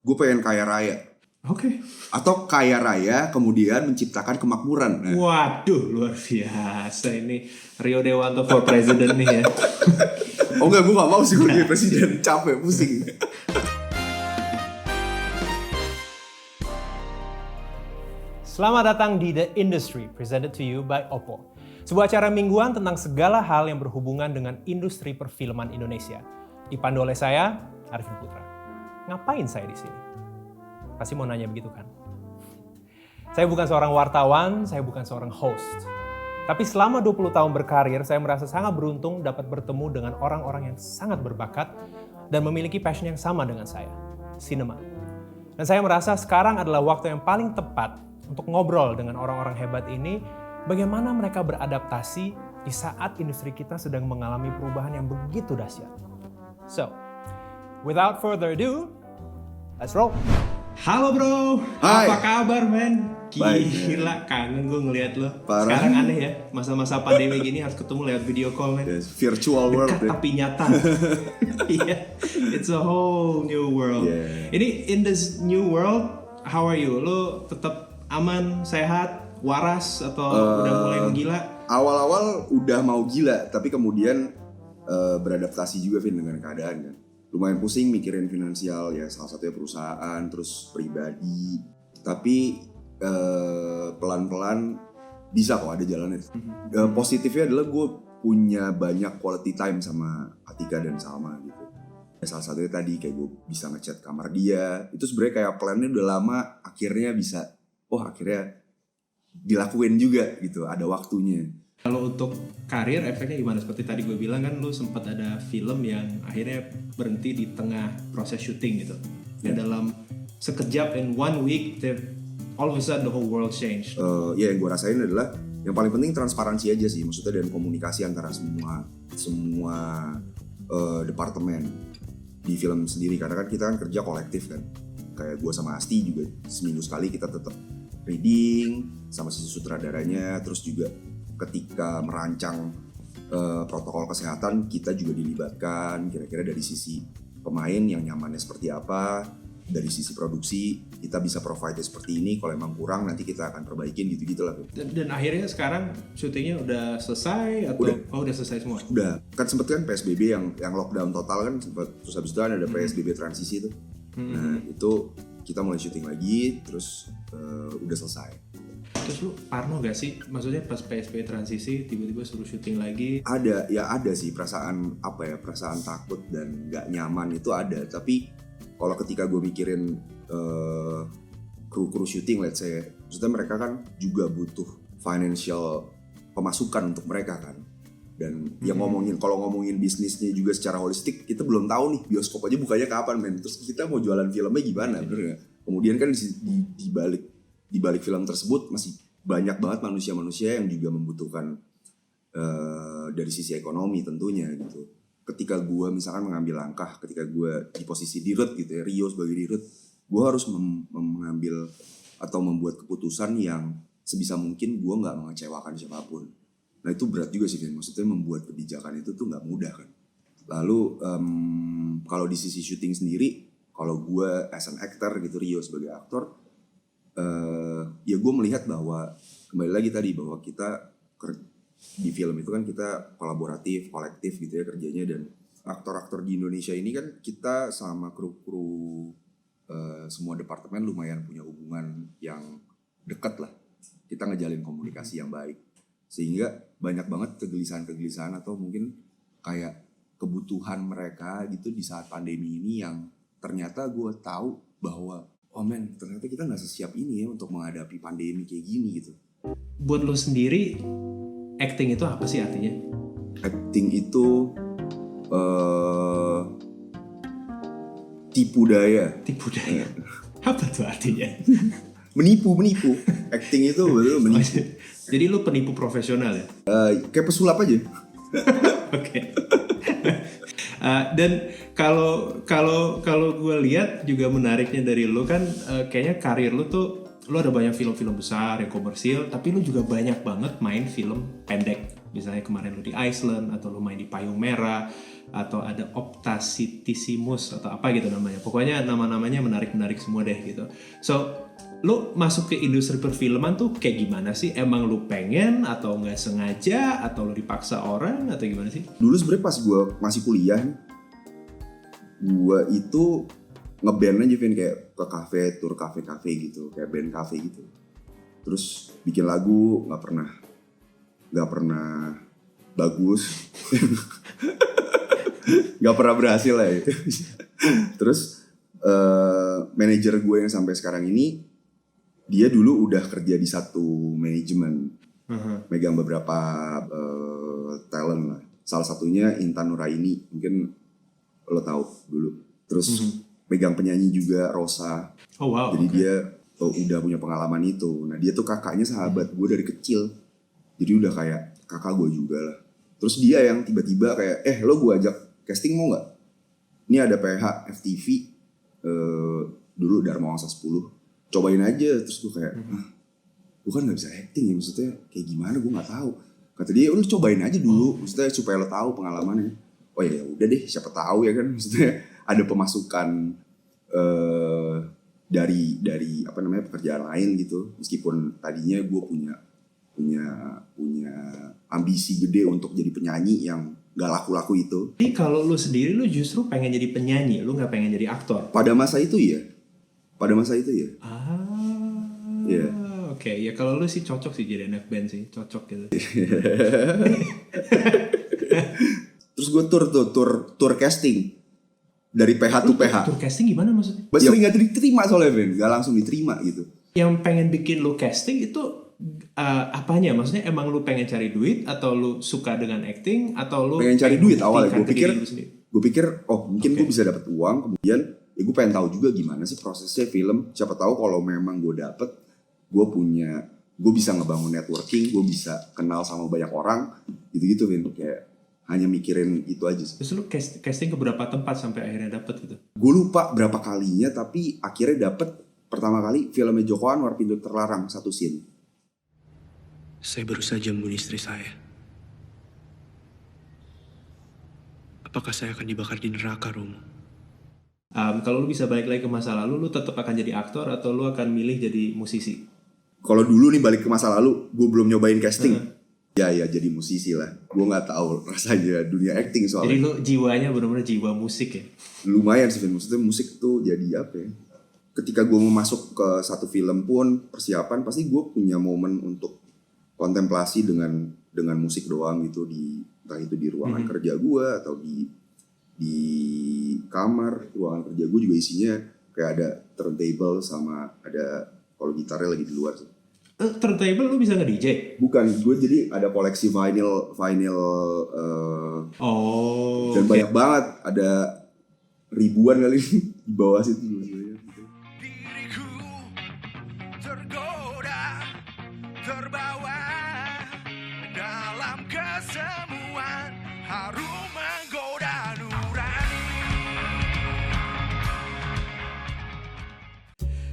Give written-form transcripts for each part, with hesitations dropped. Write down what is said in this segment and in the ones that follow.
gue pengen kaya raya. Oke. Atau kaya raya kemudian menciptakan kemakmuran. Nah, Waduh, luar biasa ini Rio Dewanto for president nih ya. oh enggak, gue gak mau sih gue jadi presiden. Capek, pusing. Selamat datang di The Industry, presented to you by Oppo. Sebuah acara mingguan tentang segala hal yang berhubungan dengan industri perfilman Indonesia. Dipandu oleh saya, Arifin Putra. Ngapain saya di sini? Pasti mau nanya begitu kan? Saya bukan seorang wartawan, saya bukan seorang host. Tapi selama 20 tahun berkarir, saya merasa sangat beruntung dapat bertemu dengan orang-orang yang sangat berbakat dan memiliki passion yang sama dengan saya, sinema. Dan saya merasa sekarang adalah waktu yang paling tepat untuk ngobrol dengan orang-orang hebat ini, bagaimana mereka beradaptasi di saat industri kita sedang mengalami perubahan yang begitu dahsyat. So, without further ado, let's roll! Halo bro, Hai. apa kabar men? Baik, Gila, kangen gue ngeliat lo. Parah. Sekarang aneh ya, masa-masa pandemi gini harus ketemu lewat video call men. Yes, virtual world. Dekat tapi nyata. Iya, it's a whole new world. Yeah. Ini in this new world, how are you? Lo tetap aman, sehat, waras, atau udah mulai menggila? Awal-awal udah mau gila, tapi kemudian beradaptasi juga Vin dengan keadaan kan. Lumayan pusing mikirin finansial ya, salah satunya perusahaan, terus pribadi. Tapi pelan-pelan bisa kok ada jalannya. Positifnya adalah gue punya banyak quality time sama Atika dan Salma gitu. Salah satunya tadi kayak gue bisa ngechat kamar dia. Itu sebenarnya kayak plannya udah lama, akhirnya bisa, akhirnya dilakuin juga gitu, ada waktunya. Kalau untuk karir efeknya gimana? Seperti tadi gue bilang kan lu sempat ada film yang akhirnya berhenti di tengah proses syuting gitu. Dan dalam sekejap in 1 week, all of a sudden the whole world changed. Ya yang gue rasain adalah yang paling penting transparansi aja sih, maksudnya dan komunikasi antara semua departemen di film sendiri, karena kan kita kan kerja kolektif kan. Kayak gue sama Asti juga seminggu sekali kita tetap reading sama si sutradaranya, terus juga ketika merancang protokol kesehatan kita juga dilibatkan, kira-kira dari sisi pemain yang nyamannya seperti apa, dari sisi produksi kita bisa provide seperti ini, kalau emang kurang nanti kita akan perbaikin gitu-gitu lah. Dan akhirnya sekarang syutingnya udah selesai atau udah selesai semua? Udah, kan sempet kan PSBB yang lockdown total kan sempet, terus habis itu kan ada PSBB transisi tuh. Nah itu kita mulai syuting lagi, terus udah selesai. Terus lu parno gak sih? Maksudnya pas PSBB transisi tiba-tiba suruh syuting lagi? Ada sih perasaan takut dan gak nyaman itu ada. Tapi kalau ketika gue mikirin kru syuting, let's say, maksudnya mereka kan juga butuh financial pemasukan untuk mereka kan. Dan yang kalau ngomongin bisnisnya juga secara holistik, kita belum tahu nih bioskop aja bukanya kapan men. Terus kita mau jualan filmnya gimana, bener gak? Kemudian kan di balik film tersebut masih banyak banget manusia-manusia yang juga membutuhkan dari sisi ekonomi tentunya gitu. Ketika gue misalkan mengambil langkah, ketika gue di posisi dirut gitu ya, Rio sebagai dirut, gue harus mengambil atau membuat keputusan yang sebisa mungkin gue nggak mengecewakan siapapun. Nah itu berat juga sih, maksudnya membuat kebijakan itu tuh nggak mudah kan. Lalu kalau di sisi syuting sendiri, kalau gue as an actor gitu, Rio sebagai aktor, ya gue melihat bahwa kembali lagi tadi bahwa kita di film itu kan kita kolaboratif, kolektif gitu ya kerjanya, dan aktor-aktor di Indonesia ini kan kita sama kru semua departemen lumayan punya hubungan yang dekat lah. Kita ngejalin komunikasi yang baik sehingga banyak banget kegelisahan atau mungkin kayak kebutuhan mereka gitu di saat pandemi ini yang ternyata gue tahu bahwa ternyata kita nggak sesiap ini ya untuk menghadapi pandemi kayak gini gitu. Buat lo sendiri, acting itu apa sih artinya? Acting itu tipu daya. Tipu daya. Apa tuh artinya? Menipu. Acting itu betul menipu. Jadi lo penipu profesional ya? Kayak pesulap aja. Oke. Dan kalau gue lihat juga menariknya dari lo kan kayaknya karir lo tuh lo ada banyak film-film besar yang komersil, tapi lo juga banyak banget main film pendek Misalnya kemarin lu di Iceland, atau lu main di Payung Merah, atau ada Optacitissimus atau apa gitu namanya. Pokoknya nama-namanya menarik-menarik semua deh gitu. So, lu masuk ke industri perfilman tuh kayak gimana sih? Emang lu pengen atau nggak sengaja atau lu dipaksa orang atau gimana sih? Dulu sebenarnya pas gue masih kuliah, gue itu ngeband aja Vin, kayak ke kafe, tur kafe-kafe gitu, kayak band kafe gitu. Terus bikin lagu nggak pernah bagus, nggak pernah berhasil lah ya. Terus manajer gue yang sampai sekarang ini, dia dulu udah kerja di satu manajemen, megang beberapa talent lah. Salah satunya Intan Nuraini, mungkin lo tahu dulu. Terus megang penyanyi juga Rosa. Oh wow. Jadi dia udah punya pengalaman itu. Nah dia tuh kakaknya sahabat gue dari kecil. Jadi udah kayak kakak gue juga lah. Terus dia yang tiba-tiba kayak, lo gue ajak casting mau gak? Ini ada PH FTV, dulu Dharma Wangsa 10. Cobain aja. Terus gue kayak, gue kan gak bisa acting ya, maksudnya kayak gimana gue gak tahu. Kata dia, udah cobain aja dulu, maksudnya supaya lo tahu pengalamannya. Oh ya udah deh, siapa tahu ya kan, maksudnya ada pemasukan dari apa namanya pekerjaan lain gitu. Meskipun tadinya gue punya ambisi gede untuk jadi penyanyi yang gak laku-laku itu. Jadi kalau lu sendiri lu justru pengen jadi penyanyi, lu gak pengen jadi aktor? Pada masa itu ya. Iya. Oke, ya kalau lu sih cocok sih jadi anak band sih, cocok gitu. Terus gue tour casting dari PH to PH. Tour casting gimana maksudnya? Sering gak diterima soalnya Ben, gak langsung diterima gitu. Yang pengen bikin lu casting itu apanya? Maksudnya emang lu pengen cari duit atau lu suka dengan acting atau lu pengen cari duit awalnya? Gue pikir mungkin gue bisa dapat uang, kemudian ya gue pengen tahu juga gimana sih prosesnya film. Siapa tahu kalau memang gue dapet, gue bisa ngebangun networking, gue bisa kenal sama banyak orang, gitu-gitu Vin. Kayak hanya mikirin itu aja sih. Terus lu casting ke berapa tempat sampai akhirnya dapet gitu? Gue lupa berapa kalinya, tapi akhirnya dapet pertama kali filmnya Joko Anwar, Pintu Terlarang, satu scene. Saya baru saja membunuh istri saya. Apakah saya akan dibakar di neraka, Romo? Kalau lu bisa balik lagi ke masa lalu, lu tetap akan jadi aktor atau lu akan milih jadi musisi? Kalau dulu nih balik ke masa lalu, gue belum nyobain casting. Ya jadi musisi lah. Gue nggak tahu rasanya dunia acting soalnya. Jadi lu jiwanya benar-benar jiwa musik ya? Lumayan sih, maksudnya musik tuh jadi apa ya? Ketika gue mau masuk ke satu film pun persiapan, pasti gue punya momen untuk kontemplasi dengan musik doang gitu, entah itu di ruangan kerja gue atau di kamar. Ruangan kerja gue juga isinya kayak ada turntable sama ada, kalau gitarnya lagi di luar sih. Turntable lu bisa nge-DJ? Bukan, gue jadi ada koleksi vinyl dan banyak banget, ada ribuan kali di bawah situ. Diriku tergoda, terbawa dalam kesemuan harum menggoda nurani.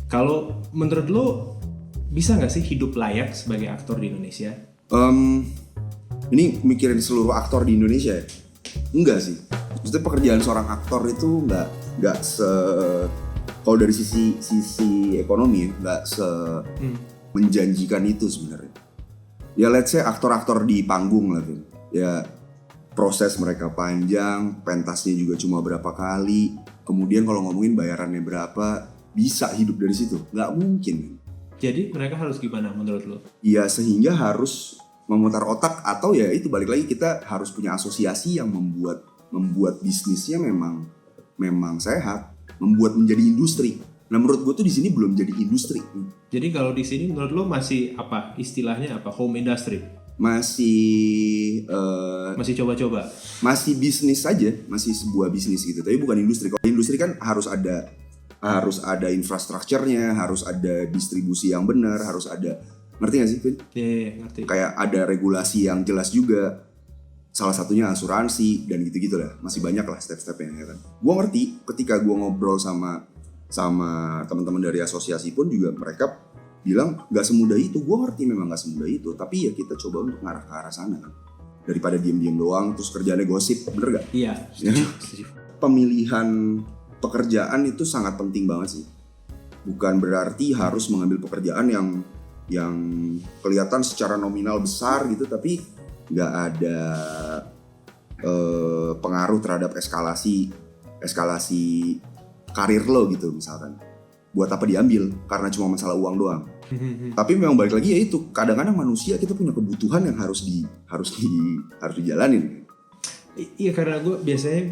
Kalau menurut lu bisa nggak sih hidup layak sebagai aktor di Indonesia? Ini mikirin seluruh aktor di Indonesia ya? Enggak sih. Maksudnya pekerjaan seorang aktor itu nggak kalau dari sisi ekonomi nggak menjanjikan itu sebenarnya. Ya let's say aktor-aktor di panggung lah tuh. Ya proses mereka panjang, pentasnya juga cuma berapa kali. Kemudian kalau ngomongin bayarannya berapa, bisa hidup dari situ? Nggak mungkin. Jadi mereka harus gimana menurut lo? Ya sehingga harus memutar otak, atau ya itu balik lagi, kita harus punya asosiasi yang membuat bisnisnya memang sehat, membuat menjadi industri. Nah menurut gue tuh di sini belum jadi industri. Jadi kalau di sini menurut lo masih apa istilahnya apa, home industry? Masih coba-coba. Masih bisnis saja, masih sebuah bisnis gitu. Tapi bukan industri. Kalau industri kan harus ada infrastrukturnya, harus ada distribusi yang benar, harus ada, ngerti gak sih Vin? Iya, ngerti. Kayak ada regulasi yang jelas juga. Salah satunya asuransi dan gitu-gitu lah. Masih banyak lah step-stepnya ya kan. Gue ngerti ketika gue ngobrol sama teman-teman dari asosiasi pun juga mereka bilang gak semudah itu. Gue ngerti memang gak semudah itu, tapi ya kita coba untuk ngarah ke arah sana kan. daripada diem-diem doang terus kerjaannya gosip, bener gak? Iya, setuju. Pemilihan pekerjaan itu sangat penting banget sih. Bukan berarti harus mengambil pekerjaan yang kelihatan secara nominal besar gitu, tapi nggak ada pengaruh terhadap eskalasi karir lo gitu misalkan. Buat apa diambil? Karena cuma masalah uang doang. Tapi memang balik lagi ya itu, kadang-kadang manusia kita punya kebutuhan yang harus dijalanin. Iya, karena gue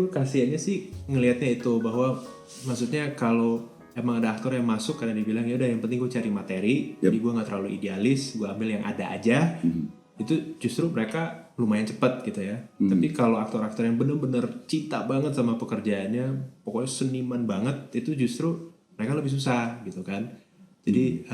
kasihannya sih ngelihatnya itu, bahwa maksudnya kalau emang ada aktor yang masuk karena dibilang ya udah yang penting gue cari materi, jadi gue nggak terlalu idealis, gue ambil yang ada aja, itu justru mereka lumayan cepat gitu ya. Tapi kalau aktor-aktor yang bener-bener cinta banget sama pekerjaannya, pokoknya seniman banget, itu justru mereka lebih susah gitu kan. Jadi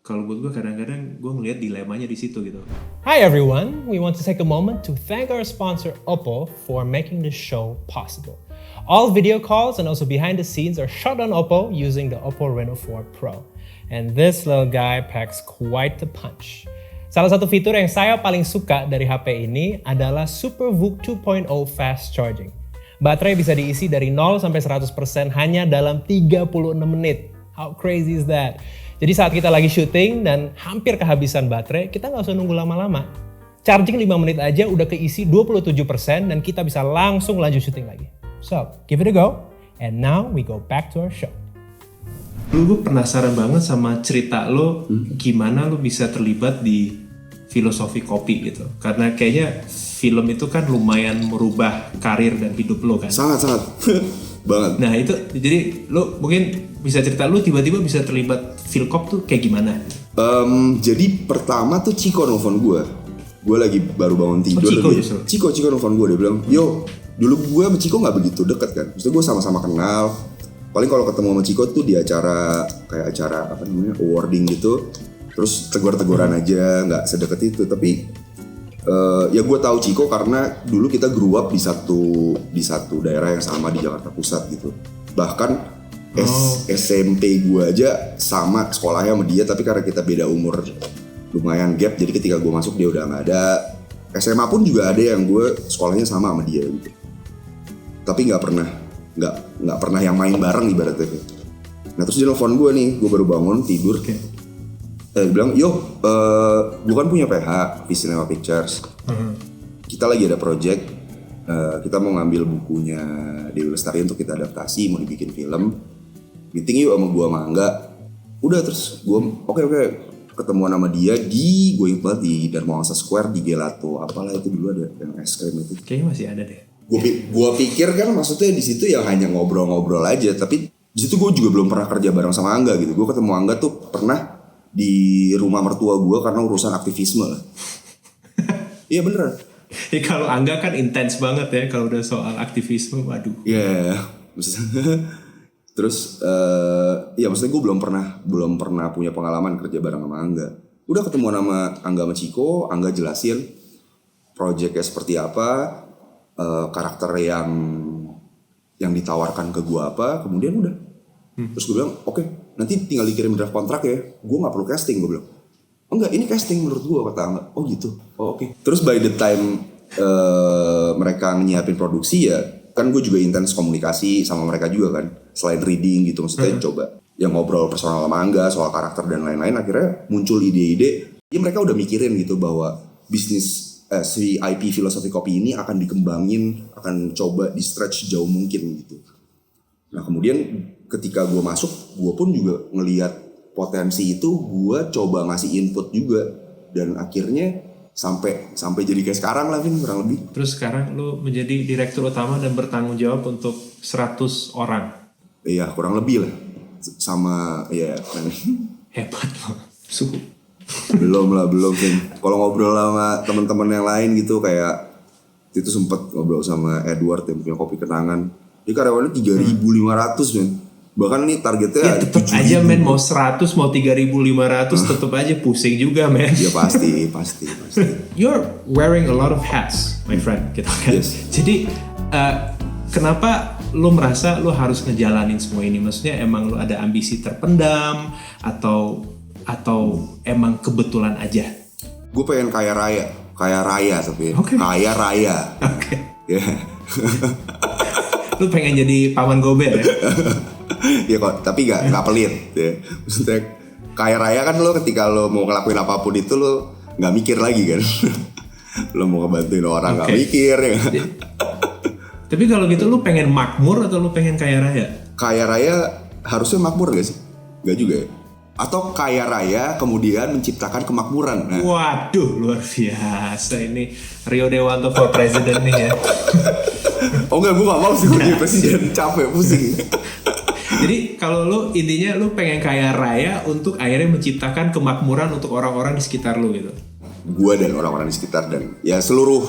kalau buat gue kadang-kadang gue ngelihat dilemanya di situ gitu. Hi everyone, we want to take a moment to thank our sponsor Oppo for making this show possible. All video calls and also behind the scenes are shot on Oppo using the Oppo Reno 4 Pro. And this little guy packs quite the punch. Salah satu fitur yang saya paling suka dari HP ini adalah SuperVOOC 2.0 Fast Charging. Baterai bisa diisi dari 0 sampai 100% hanya dalam 36 menit. How crazy is that? Jadi saat kita lagi syuting dan hampir kehabisan baterai, kita nggak usah nunggu lama-lama. Charging 5 menit aja udah keisi 27% dan kita bisa langsung lanjut syuting lagi. So, give it a go. And now we go back to our show. Gue penasaran banget sama cerita lo, gimana lo bisa terlibat di filosofi kopi gitu. Karena kayaknya film itu kan lumayan merubah karir dan hidup lo kan. Sangat banget. Nah itu, jadi lo mungkin bisa cerita lo tiba-tiba bisa terlibat Filkop tuh kayak gimana? Jadi pertama tuh Ciko nelfon gue lagi baru bangun tidur. Ciko nelfon gue, dia bilang, yo dulu gue sama Ciko nggak begitu deket kan, maksudnya gue sama-sama kenal. Paling kalau ketemu sama Ciko tuh di acara apa namanya awarding gitu, terus tegur-teguran aja, nggak sedekat itu. Tapi ya gue tahu Ciko karena dulu kita grew up di satu daerah yang sama di Jakarta Pusat gitu. Bahkan SMP gue aja sama sekolahnya sama dia, tapi karena kita beda umur lumayan gap, jadi ketika gue masuk dia udah nggak ada. SMA pun juga ada yang gue sekolahnya sama dia gitu, tapi nggak pernah yang main bareng ibaratnya. Nah terus dia nelfon gue nih, gue baru bangun tidur, dia bilang, yo gue kan punya PH, Cinema Pictures, kita lagi ada project, kita mau ngambil bukunya Dewi Lestari untuk kita adaptasi, mau dibikin film, meeting yuk sama gue sama Angga. Udah, terus gue oke ketemuan sama dia gue inget banget di Dharma Wangsa Square di Gelato, apalah itu dulu ada yang es krim itu. Kayaknya masih ada deh. Gue pikir kan maksudnya di situ ya hanya ngobrol-ngobrol aja, tapi di situ gue juga belum pernah kerja bareng sama Angga gitu. Gue ketemu Angga tuh pernah di rumah mertua gue karena urusan aktivisme lah. Iya beneran. Ya kalau Angga kan intens banget ya kalau udah soal aktivisme, waduh. Iya, maksudnya terus ya maksudnya gue belum pernah punya pengalaman kerja bareng sama Angga. Udah ketemu sama Angga sama Ciko, Angga jelasin projectnya seperti apa, karakter yang ditawarkan ke gue apa, kemudian udah. Terus gue bilang, oke, nanti tinggal dikirim draft kontrak ya. Gue nggak perlu casting, gue bilang. Oh enggak, ini casting menurut gue, kata Angga. Oh gitu, oh oke. Terus by the time mereka nyiapin produksi ya, kan gue juga intens komunikasi sama mereka juga kan, selain reading gitu, maksudnya coba yang ngobrol personal sama Angga soal karakter dan lain-lain. Akhirnya muncul ide-ide, ya mereka udah mikirin gitu bahwa bisnis si IP filosofi kopi ini akan dikembangin, akan coba di stretch jauh mungkin gitu. Nah kemudian ketika gue masuk, gue pun juga ngelihat potensi itu, gue coba ngasih input juga, dan akhirnya sampai jadi kayak sekarang lah, Vin, kurang lebih. Terus sekarang lu menjadi direktur utama dan bertanggung jawab untuk 100 orang. Iya, kurang lebih lah. Sama ya kan. Hebat loh. Suhu. belum Vin. Kalau ngobrol sama teman-teman yang lain gitu, kayak itu sempet ngobrol sama Edward yang punya Kopi Kenangan. Dia karyawannya 3.500 men. Bahkan nih targetnya ya tetep aja men, mau 100 mau 3.500 tetep aja pusing juga men. Ya pasti. You're wearing a lot of hats my friend gitu kan. Yes. Jadi kenapa lo merasa lo harus ngejalanin semua ini? Maksudnya emang lo ada ambisi terpendam atau emang kebetulan aja? Gue pengen kaya raya. kaya raya tapi Oke. kaya raya. Oke. Ya. Lu pengen jadi paman gober ya? Ya kok, tapi nggak pelit ya. Maksudnya kaya raya kan lo ketika lo mau ngelakuin apapun itu lo nggak mikir lagi kan. Lo mau ngebantuin orang nggak Oke. mikir ya. Tapi kalau gitu lu pengen makmur atau lu pengen kaya raya? Kaya raya harusnya makmur gak sih? Nggak juga ya. Atau kaya raya kemudian menciptakan kemakmuran. Nah, Waduh, luar biasa ini Rio Dewanto for president nih ya. oh enggak, gue gak mau sih gue jadi presiden, capek, pusing. Jadi kalau lu intinya lu pengen kaya raya untuk akhirnya menciptakan kemakmuran untuk orang-orang di sekitar lu gitu. Gue dan orang-orang di sekitar dan ya seluruh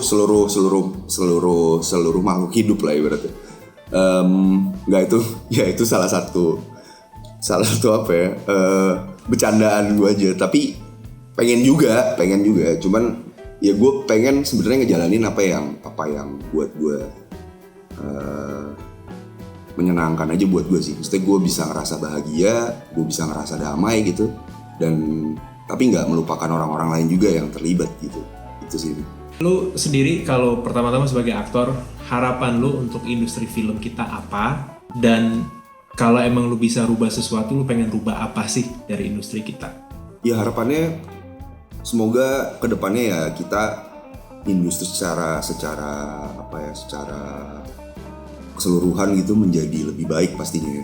makhluk hidup lah ibaratnya. Nggak itu, ya itu salah satu apa ya, bercandaan gue aja. Tapi pengen juga, cuman ya gue pengen sebenarnya ngejalanin apa yang buat gue menyenangkan aja buat gue sih. Maksudnya gue bisa ngerasa bahagia, gue bisa ngerasa damai gitu, dan tapi nggak melupakan orang-orang lain juga yang terlibat gitu. Itu sih. Lu sendiri kalau pertama-tama sebagai aktor, harapan lu untuk industri film kita apa? Dan kalau emang lu bisa rubah sesuatu, lu pengen rubah apa sih dari industri kita? Ya harapannya semoga kedepannya ya kita industri secara keseluruhan gitu menjadi lebih baik pastinya.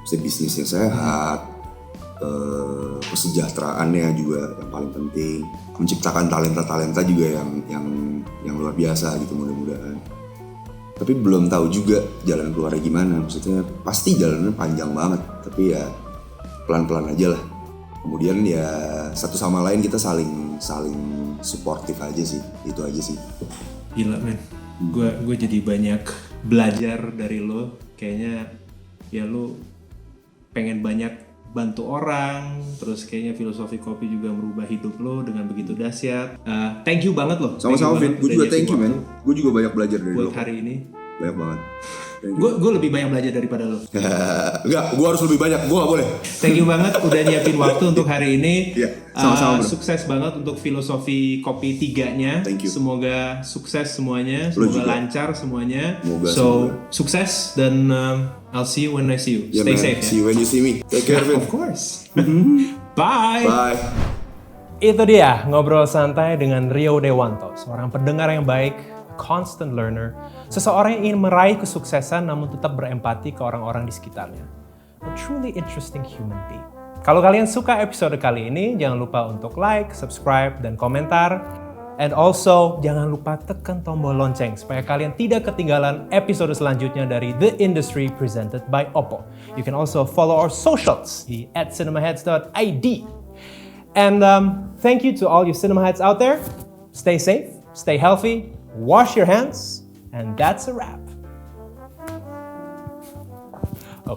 Maksudnya bisnisnya sehat, kesejahteraannya juga yang paling penting, menciptakan talenta juga yang luar biasa gitu mudah-mudahan. Tapi belum tahu juga jalan keluarnya gimana. Maksudnya pasti jalannya panjang banget, tapi ya pelan-pelan aja lah. Kemudian ya satu sama lain kita saling suportif aja sih, itu aja sih. Gila men, gue jadi banyak belajar dari lo. Kayaknya ya lo pengen banyak bantu orang, terus kayaknya filosofi kopi juga merubah hidup lo dengan begitu dahsyat. Thank you banget lo. Sama-sama Fit, gue juga thank you man. Gue juga banyak belajar dari lo. Buat hari ini. Banyak banget. Thank you. Gue lebih banyak belajar daripada lo. Enggak, gue harus lebih banyak, gue gak boleh. Thank you banget udah nyiapin waktu untuk hari ini. Iya, sama-sama, bro. Sukses banget untuk filosofi kopi 3-nya. Thank you. Semoga sukses semuanya, Lo semoga juga. lancar semuanya. Semoga. Sukses dan I'll see you when I see you. Yeah, Stay man. safe. See you when you see me. Take care, Fit. Of course. Bye. Bye. Itu dia ngobrol santai dengan Rio Dewanto, seorang pendengar yang baik, a constant learner, seseorang yang ingin meraih kesuksesan namun tetap berempati ke orang-orang di sekitarnya. A truly interesting human being. Kalau kalian suka episode kali ini, jangan lupa untuk like, subscribe, dan komentar. And also, jangan lupa tekan tombol lonceng supaya kalian tidak ketinggalan episode selanjutnya dari The Industry presented by Oppo. You can also follow our socials di @cinemaheads.id. And thank you to all you cinema heads out there. Stay safe, stay healthy, wash your hands, and that's a wrap. Oh.